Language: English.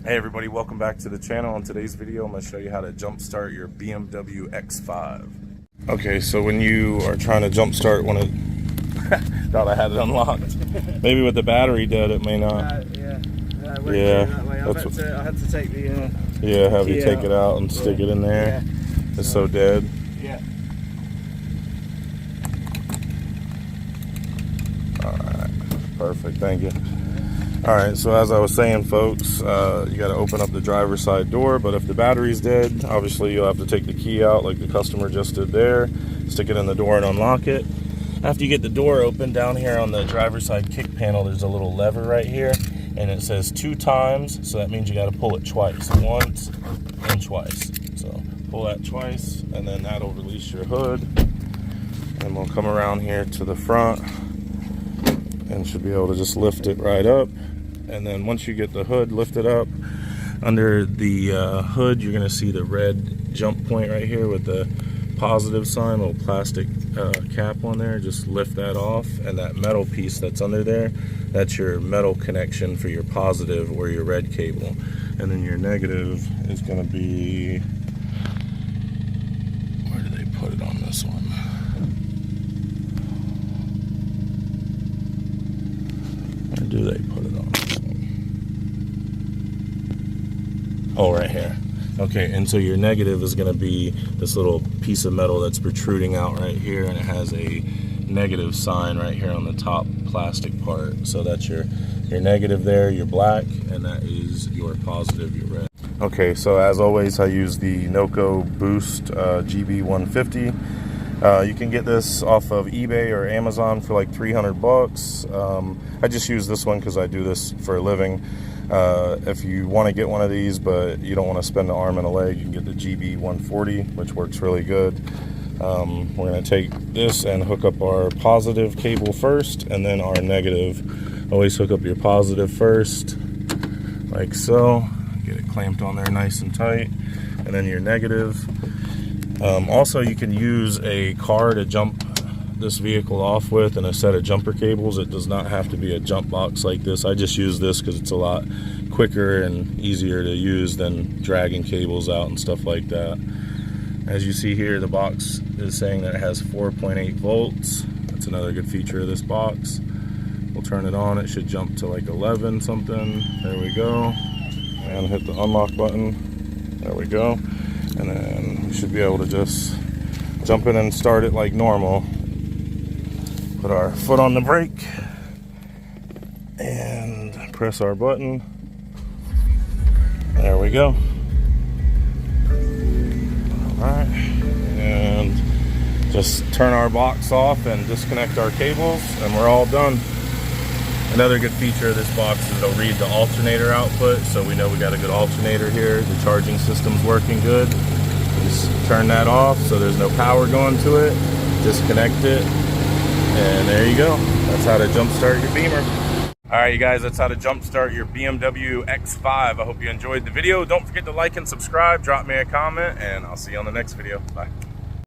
Hey everybody, welcome back to the channel. In today's video, I'm going to show you how to jumpstart your BMW X5. Okay, so when you are trying to jumpstart one of... thought I had it unlocked. Maybe with the battery dead, it may not. Yeah. Yeah. I had to take the... yeah, have you take it out and stick it in there. Yeah. It's so dead. Yeah. Alright, perfect, thank you. Alright, so as I was saying, folks, you got to open up the driver's side door, but if the battery's dead, obviously you'll have to take the key out like the customer just did there, stick it in the door and unlock it. After you get the door open, down here on the driver's side kick panel, there's a little lever right here, and it says 2 times, so that means you got to pull it twice, once and twice. So pull that twice, and then that'll release your hood, and we'll come around here to the front, and should be able to just lift it right up. And then once you get the hood lifted up, under the hood you're going to see the red jump point right here with the positive sign, little plastic cap on there. Just lift that off, and that metal piece that's under there, that's your metal connection for your positive or your red cable. And then your negative is going to be, where do they put it on this one? Where do they put it on this one? Oh, right here. Okay, and so your negative is going to be this little piece of metal that's protruding out right here, and it has a negative sign right here on the top plastic part. So that's your negative there, your black, and that is your positive, your red. Okay, so as always, I use the Noco Boost GB150. You can get this off of eBay or Amazon for like 300 bucks. I just use this one because I do this for a living. If you want to get one of these but you don't want to spend an arm and a leg, you can get the GB140, which works really good. We're going to take this and hook up our positive cable first, and then our negative. Always hook up your positive first, like so. Get it clamped on there nice and tight, and then your negative. Also, you can use a car to jump this vehicle off with, and a set of jumper cables. It does not have to be a jump box like this. I just use this because it's a lot quicker and easier to use than dragging cables out and stuff like that. As you see here, the box is saying that it has 4.8 volts. That's another good feature of this box. We'll turn it on. It should jump to like 11 something. There we go. And hit the unlock button. There we go. And then we should be able to just jump in and start it like normal. Put our foot on the brake and press our button. There we go. Alright, and just turn our box off and disconnect our cables, and we're all done. Another good feature of this box is it'll read the alternator output, so we know we got a good alternator here. The charging system's working good. Just turn that off so there's no power going to it. Disconnect it, and there you go. That's how to jumpstart your Beamer. Alright you guys, that's how to jumpstart your BMW X5. I hope you enjoyed the video. Don't forget to like and subscribe, drop me a comment, and I'll see you on the next video. Bye.